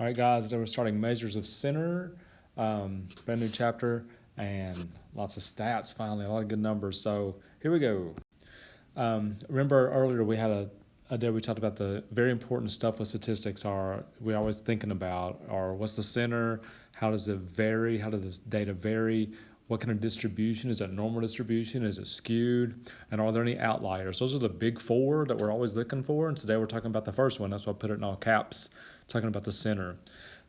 All right, guys, today we're starting measures of center, brand new chapter, and lots of stats finally, a lot of good numbers. So here we go. Remember earlier we had a day we talked about the very important stuff with statistics are we're always thinking about are what's the center, how does it vary, how does this data vary, what kind of distribution, is it normal distribution, is it skewed, and are there any outliers? Those are the big four that we're always looking for, and today we're talking about the first one. That's why I put it in all caps, talking about the center.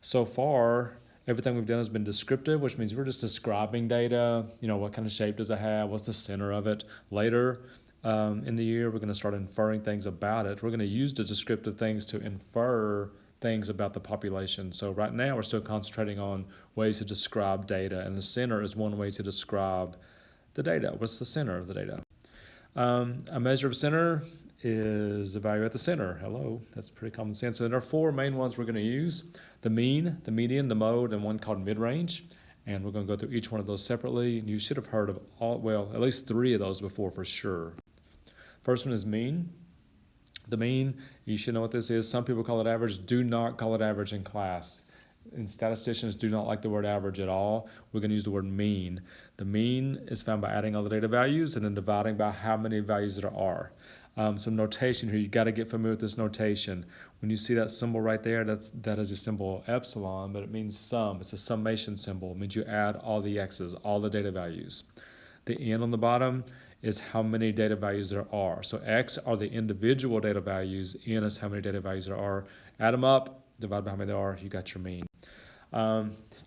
So far, everything we've done has been descriptive, which means we're just describing data. You know, what kind of shape does it have? What's the center of it? Later in the year, we're going to start inferring things about it. We're going to use the descriptive things to infer things about the population. So right now, we're still concentrating on ways to describe data, and the center is one way to describe the data. What's the center of the data? A measure of center is a value at the center. Hello, that's pretty common sense. So there are four main ones we're going to use: the mean, the median, the mode, and one called mid-range. And we're going to go through each one of those separately. You should have heard of at least three of those before for sure. First one is mean. The mean, you should know what this is. Some people call it average. Do not call it average in class. And statisticians do not like the word average at all. We're going to use the word mean. The mean is found by adding all the data values and then dividing by how many values there are. Some notation here, you got to get familiar with this notation. When you see that symbol right there, that is a symbol epsilon, but it means sum. It's a summation symbol. It means you add all the x's, all the data values. The n on the bottom is how many data values there are. So x are the individual data values, n is how many data values there are. Add them up, divide by how many there are, you got your mean.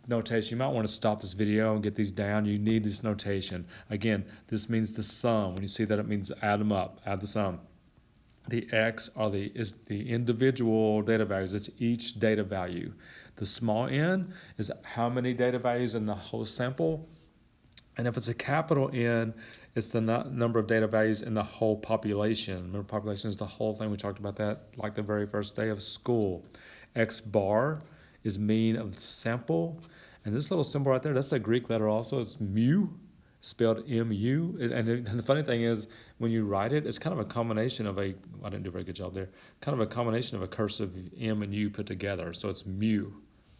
Notation, you might want to stop this video and get these down. You need this notation. Again, this means the sum. When you see that, it means add them up, add the sum. The x is the individual data values. It's each data value. The small n is how many data values in the whole sample. And if it's a capital N, it's the number of data values in the whole population. Remember, population is the whole thing. We talked about that like the very first day of school. X bar is mean of the sample. And this little symbol right there, that's a Greek letter also. It's mu, spelled M-U. And the funny thing is, when you write it, it's kind of a combination of I didn't do a very good job there, kind of a combination of a cursive M and U put together. So it's mu.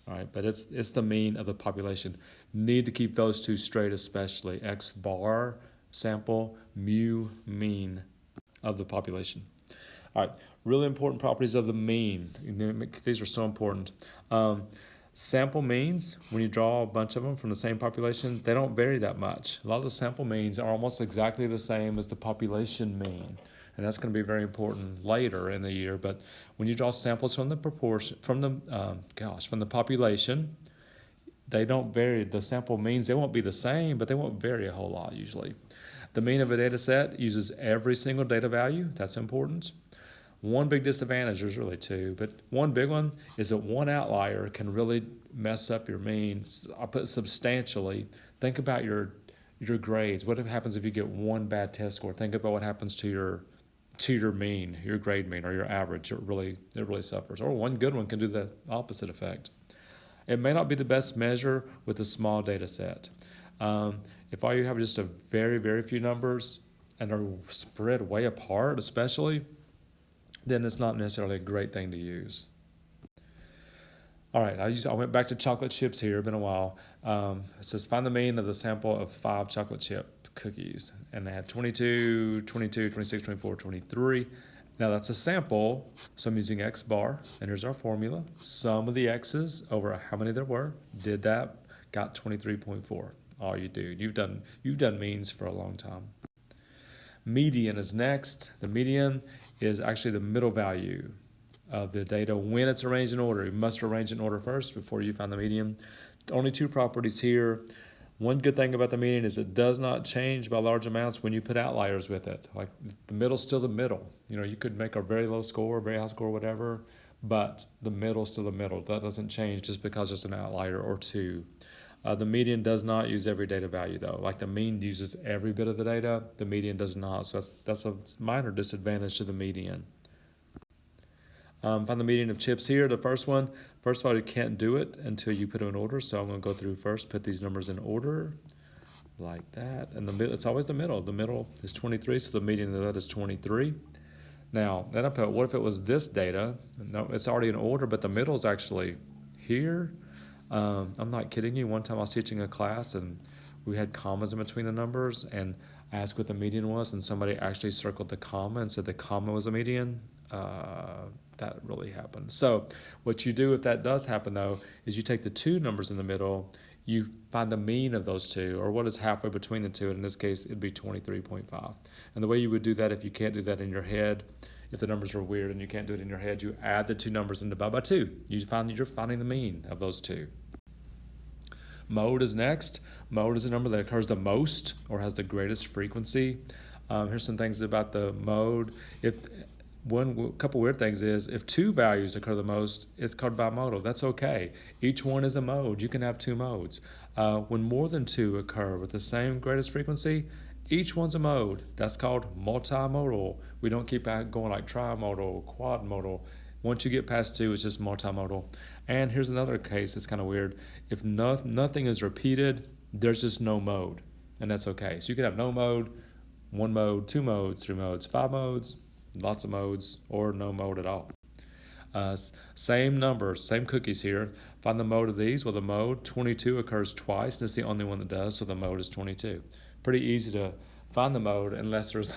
All right, but it's the mean of the population. Need to keep those two straight, especially X bar sample, mu mean of the population. All right, really important properties of the mean. These are so important. Sample means, when you draw a bunch of them from the same population, they don't vary that much. A lot of the sample means are almost exactly the same as the population mean. And that's going to be very important later in the year. But when you draw samples from the population, they don't vary. The sample means they won't be the same, but they won't vary a whole lot usually. The mean of a data set uses every single data value. That's important. One big disadvantage, there's really two, but one big one is that one outlier can really mess up your mean. I'll put substantially. Think about your grades. What happens if you get one bad test score? Think about what happens to your mean, your grade mean, or your average. It really suffers. Or one good one can do the opposite effect. It may not be the best measure with a small data set. If all you have is just a very, very few numbers and they're spread way apart, especially, then it's not necessarily a great thing to use. All right, I went back to chocolate chips here. It's been a while. It says find the mean of the sample of 5 chocolate chip cookies. And they had 22, 22, 26, 24, 23. Now that's a sample, so I'm using X bar. And here's our formula. Sum of the X's over how many there were. Did that, got 23.4. All you do. You've done means for a long time. Median is next. The median is actually the middle value of the data when it's arranged in order. You must arrange in order first before you find the median. Only two properties here. One good thing about the median is it does not change by large amounts when you put outliers with it. Like the middle's still the middle. You know, you could make a very low score, very high score, whatever, but the middle's still the middle. That doesn't change just because there's an outlier or two. The median does not use every data value though. Like the mean uses every bit of the data, the median does not. So that's a minor disadvantage to the median. Find the median of chips here. The first one, first of all, you can't do it until you put them in order. So I'm going to go through first, put these numbers in order like that. And it's always the middle. The middle is 23, so the median of that is 23. Now, then I put, what if it was this data? No, it's already in order, but the middle is actually here. I'm not kidding you. One time I was teaching a class and we had commas in between the numbers, and I asked what the median was, and somebody actually circled the comma and said the comma was a median. That really happened. So what you do if that does happen though is you take the two numbers in the middle, you find the mean of those two, or what is halfway between the two. In this case, it'd be 23.5. And the way you would do that, if you can't do that in your head, if the numbers are weird and you can't do it in your head, you add the two numbers and divide by 2. You're finding the mean of those two. Mode is next. Mode is a number that occurs the most or has the greatest frequency. Here's some things about the mode. If couple weird things is if two values occur the most, it's called bimodal. That's okay. Each one is a mode. You can have two modes. When more than two occur with the same greatest frequency, each one's a mode. That's called multimodal. We don't keep going like trimodal, quadmodal. Once you get past two, it's just multimodal. And here's another case that's kind of weird. If nothing is repeated, there's just no mode, and that's okay. So you can have no mode, one mode, two modes, three modes, five modes, lots of modes, or no mode at all. Same numbers, same cookies here. Find the mode of these. Well, the mode 22 occurs twice, and it's the only one that does, so the mode is 22. Pretty easy to find the mode unless there's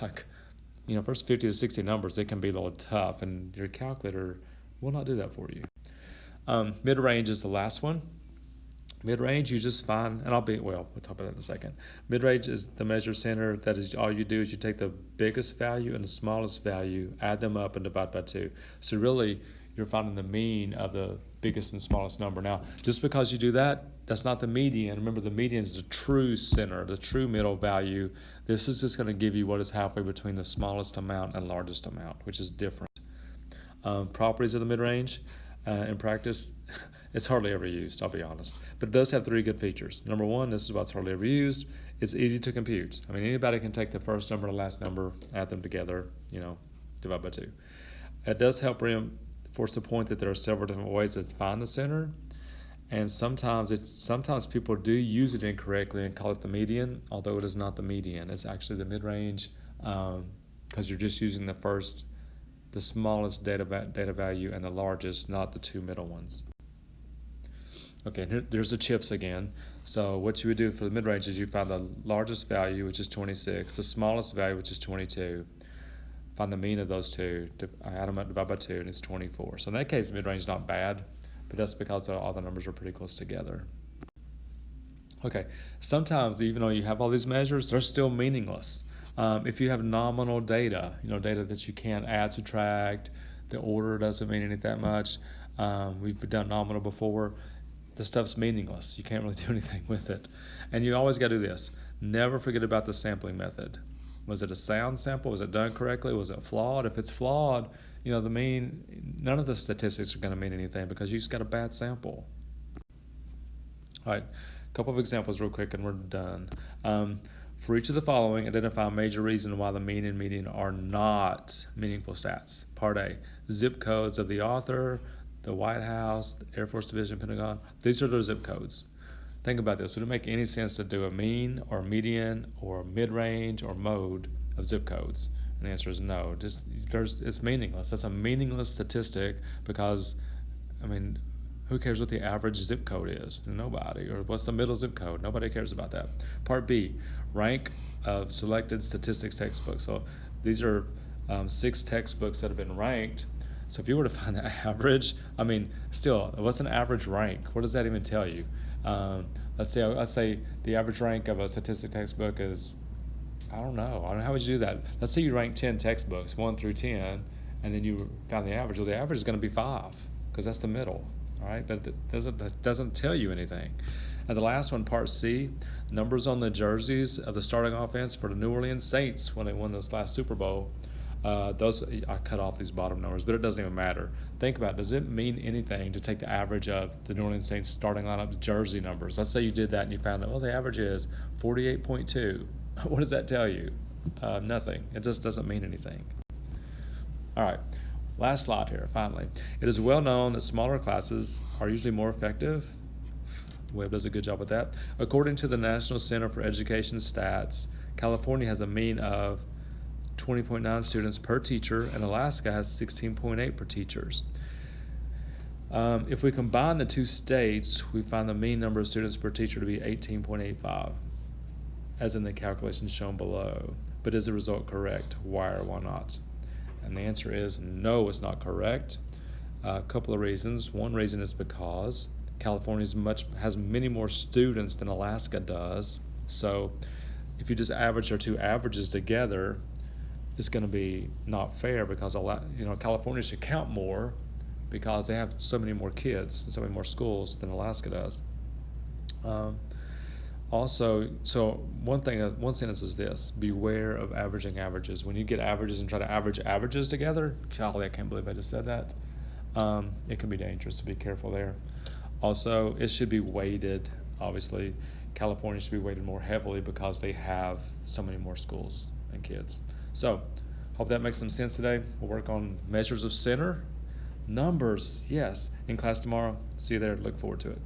first 50 to 60 numbers, it can be a little tough, and your calculator will not do that for you. Mid-range is the last one. Mid-range, you just find, and we'll talk about that in a second. Mid-range is the measure center. That is, all you do is you take the biggest value and the smallest value, add them up, and divide by 2. So really, you're finding the mean of the biggest and smallest number. Now, just because you do that, that's not the median. Remember, the median is the true center, the true middle value. This is just going to give you what is halfway between the smallest amount and largest amount, which is different. Properties of the mid-range. In practice, it's hardly ever used, I'll be honest. But it does have 3 good features. Number one, this is why it's hardly ever used. It's easy to compute. I mean, anybody can take the first number and the last number, add them together, divide by 2. It does help reinforce the point that there are several different ways to find the center. And sometimes people do use it incorrectly and call it the median, although it is not the median. It's actually the mid-range, because you're just using the smallest data value and the largest, not the two middle ones. Okay, there's the chips again. So what you would do for the mid-range is you find the largest value, which is 26, the smallest value, which is 22. Find the mean of those two, add them up, divide by 2, and it's 24. So in that case, mid-range is not bad, but that's because all the numbers are pretty close together. Okay, sometimes even though you have all these measures, they're still meaningless. If you have nominal data, data that you can't add, subtract, the order doesn't mean anything that much. We've done nominal before. The stuff's meaningless. You can't really do anything with it. And you always got to do this. Never forget about the sampling method. Was it a sound sample? Was it done correctly? Was it flawed? If it's flawed, none of the statistics are going to mean anything because you just got a bad sample. All right, a couple of examples real quick and we're done. For each of the following, identify a major reason why the mean and median are not meaningful stats. Part A, zip codes of the author, the White House, the Air Force Division, Pentagon. These are their zip codes. Think about this. Would it make any sense to do a mean or median or mid-range or mode of zip codes? And the answer is no. It's meaningless. That's a meaningless statistic because, who cares what the average zip code is? Nobody. Or what's the middle zip code? Nobody cares about that. Part B, rank of selected statistics textbooks. So these are 6 textbooks that have been ranked. So if you were to find the average, still, what's an average rank? What does that even tell you? Let's say the average rank of a statistics textbook is, I don't know how would you do that? Let's say you rank 10 textbooks, 1 through 10, and then you found the average. Well, the average is going to be 5 because that's the middle. All right, but that doesn't tell you anything. And the last one, part C, numbers on the jerseys of the starting offense for the New Orleans Saints when they won this last Super Bowl. I cut off these bottom numbers, but it doesn't even matter. Think about it. Does it mean anything to take the average of the New Orleans Saints starting lineup jersey numbers? Let's say you did that and you found out, the average is 48.2. What does that tell you? Nothing. It just doesn't mean anything. All right. Last slide here, finally. It is well known that smaller classes are usually more effective. Webb does a good job with that. According to the National Center for Education Stats, California has a mean of 20.9 students per teacher, and Alaska has 16.8 per teachers. If we combine the two states, we find the mean number of students per teacher to be 18.85, as in the calculations shown below. But is the result correct? Why or why not? And the answer is no, it's not correct. A couple of reasons. One reason is because California has many more students than Alaska does. So if you just average their two averages together, it's going to be not fair because California should count more because they have so many more kids, so many more schools than Alaska does. Also, so one sentence is this: beware of averaging averages. When you get averages and try to average averages together, golly, I can't believe I just said that. It can be dangerous, to be careful there. Also, it should be weighted. Obviously, California should be weighted more heavily because they have so many more schools and kids. So, hope that makes some sense today. We'll work on measures of center, numbers, yes, in class tomorrow. See you there. Look forward to it.